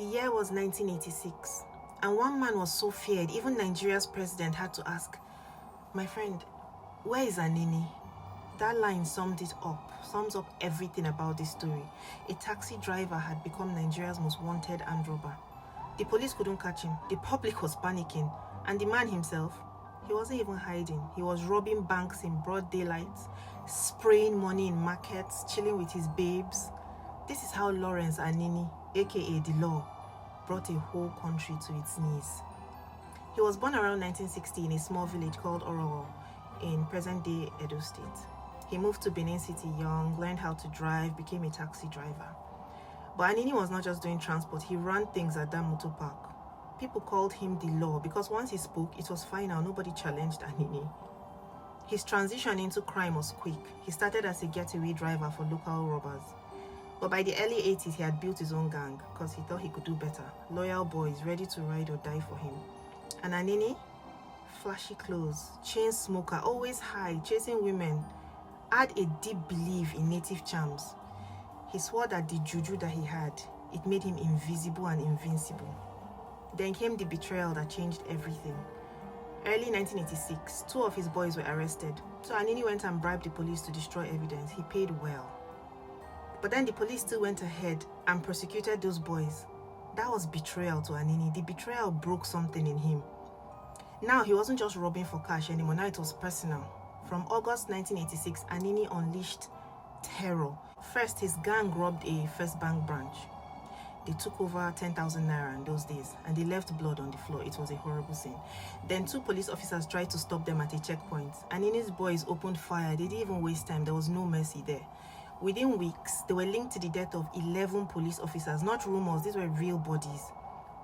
The year was 1986, and one man was so feared, even Nigeria's president had to ask, my friend, where is Anini? That line sums up everything about this story. A taxi driver had become Nigeria's most wanted armed robber. The police couldn't catch him, the public was panicking, and the man himself, he wasn't even hiding. He was robbing banks in broad daylight, spraying money in markets, chilling with his babes. This is how Lawrence Anini, aka The Law, brought a whole country to its knees. He was born around 1960 in a small village called Orowo in present-day Edo State. He moved to Benin City young, learned how to drive, became a taxi driver. But Anini was not just doing transport, he ran things at that motor park. People called him The Law because once he spoke, it was final, nobody challenged Anini. His transition into crime was quick. He started as a getaway driver for local robbers. But by the early 80s, he had built his own gang because he thought he could do better. Loyal boys ready to ride or die for him. And Anini? Flashy clothes, chain smoker, always high, chasing women, had a deep belief in native charms. He swore that the juju that he had, it made him invisible and invincible. Then came the betrayal that changed everything. Early 1986, 2 of his boys were arrested. So Anini went and bribed the police to destroy evidence. He paid well. But then the police still went ahead and prosecuted those boys. That was betrayal to Anini. The betrayal broke something in him. Now he wasn't just robbing for cash anymore. Now it was personal. From August 1986, Anini unleashed terror. First, his gang robbed a First Bank branch. They took over 10,000 naira in those days and they left blood on the floor. It was a horrible scene. Then 2 police officers tried to stop them at a checkpoint. Anini's boys opened fire. They didn't even waste time. There was no mercy there. Within weeks, they were linked to the death of 11 police officers. Not rumors, these were real bodies.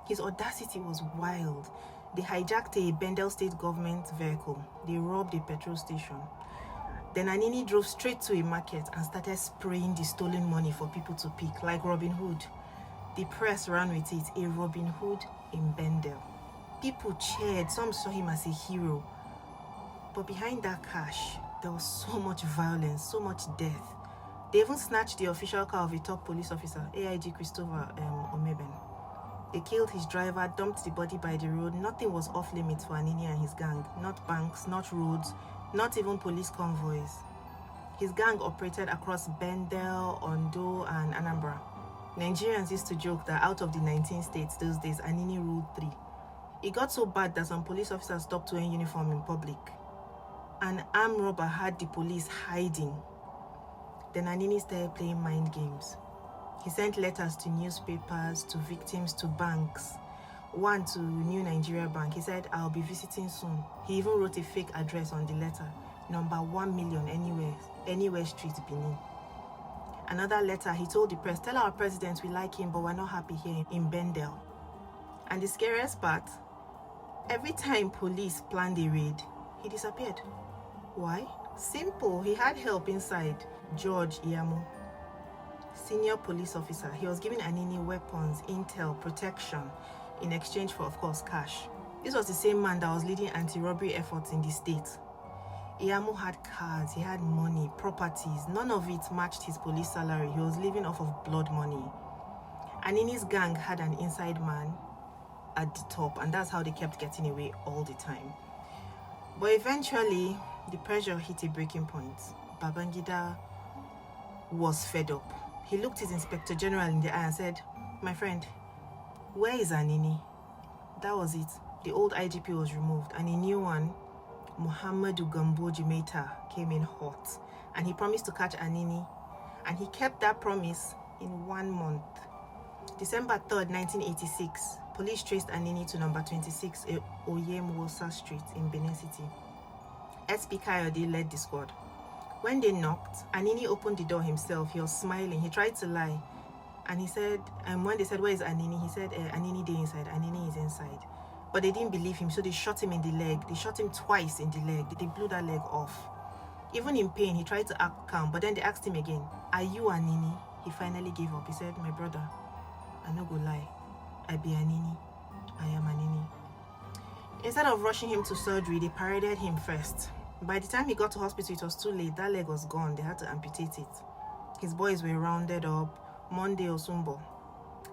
His audacity was wild. They hijacked a Bendel state government vehicle. They robbed a petrol station. Then Anini drove straight to a market and started spraying the stolen money for people to pick, like Robin Hood. The press ran with it, a Robin Hood in Bendel. People cheered, some saw him as a hero. But behind that cash, there was so much violence, so much death. They even snatched the official car of a top police officer, AIG Christopher Omeben. They killed his driver, dumped the body by the road. Nothing was off limits for Anini and his gang. Not banks, not roads, not even police convoys. His gang operated across Bendel, Ondo, and Anambra. Nigerians used to joke that out of the 19 states those days, Anini ruled 3. It got so bad that some police officers stopped wearing uniform in public. An armed robber had the police hiding. Then Anini started playing mind games. He sent letters to newspapers, to victims, to banks. One to New Nigeria Bank. He said, I'll be visiting soon. He even wrote a fake address on the letter. Number 1 million anywhere street, Benin. Another letter, he told the press, tell our president we like him, but we're not happy here in Bendel. And the scariest part, every time police planned a raid, he disappeared. Why? Simple, he had help inside. George Iyamo, senior police officer. He was giving Anini weapons, intel, protection, in exchange for, of course, cash. This was the same man that was leading anti-robbery efforts in the state. Iyamo had cars, he had money, properties. None of it matched his police salary. He was living off of blood money. Anini's gang had an inside man at the top, and that's how they kept getting away all the time. But eventually, the pressure hit a breaking point. Babangida was fed up. He looked his inspector general in the eye and said, my friend, where is Anini? That was it. The old IGP was removed and a new one, Muhammadu Gambo Jimaita, came in hot. And he promised to catch Anini. And he kept that promise in 1 month. December 3rd, 1986, police traced Anini to number 26 Oyemwosa Street in Benin City. SP Kayode led the squad. When they knocked, Anini opened the door himself. He was smiling. He tried to lie. And he said, when they said, where is Anini? He said, Anini is inside. Anini is inside. But they didn't believe him, so they shot him in the leg. They shot him twice in the leg. They blew that leg off. Even in pain, he tried to act calm. But then they asked him again, are you Anini? He finally gave up. He said, my brother, I no go lie. I be Anini. I am Anini. Instead of rushing him to surgery, they paraded him first. By the time he got to hospital, it was too late. That leg was gone. They had to amputate it. His boys were rounded up. Monday Osumbo.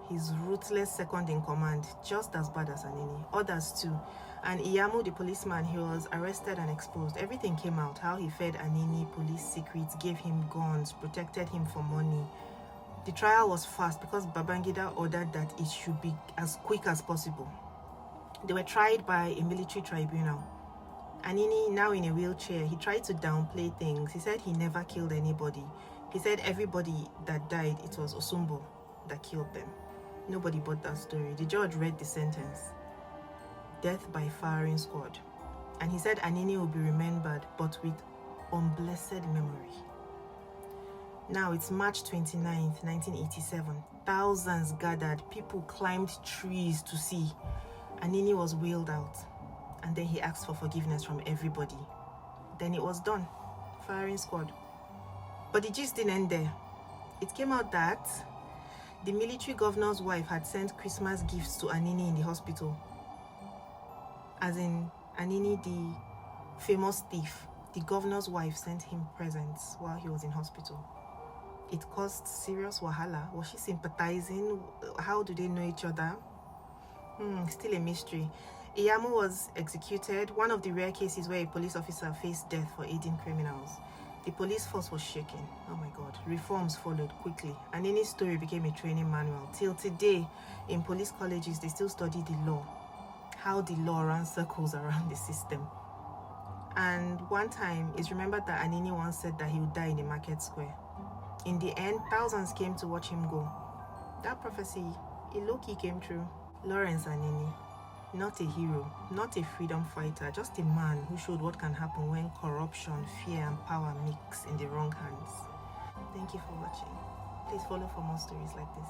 his ruthless second in command, just as bad as Anini, others too. And Iyamu, the policeman, he was arrested and exposed. Everything came out, how he fed Anini police secrets, gave him guns, protected him for money. The trial was fast because Babangida ordered that it should be as quick as possible. They were tried by a military tribunal. Anini, now in a wheelchair, he tried to downplay things. He said he never killed anybody. He said everybody that died, it was Osumbo that killed them. Nobody bought that story. The judge read the sentence. Death by firing squad. And he said Anini will be remembered, but with unblessed memory. Now it's March 29th, 1987. Thousands gathered. People climbed trees to see. Anini was wheeled out. And then he asked for forgiveness from everybody. Then it was done. Firing squad. But the gist didn't end there. It came out that the military governor's wife had sent Christmas gifts to Anini in the hospital. As in, Anini, the famous thief, the governor's wife sent him presents while he was in hospital. It caused serious wahala. Was she sympathizing? How do they know each other? Still a mystery. Iyamu was executed, one of the rare cases where a police officer faced death for aiding criminals. The police force was shaken. Oh my God. Reforms followed quickly. Anini's story became a training manual. Till today, in police colleges, they still study the law. How the law runs circles around the system. And one time, it's remembered that Anini once said that he would die in the market square. In the end, thousands came to watch him go. That prophecy, it low-key came true. Lawrence Anini. Not a hero, not a freedom fighter, just a man who showed what can happen when corruption, fear, and power mix in the wrong hands. Thank you for watching. Please follow for more stories like this.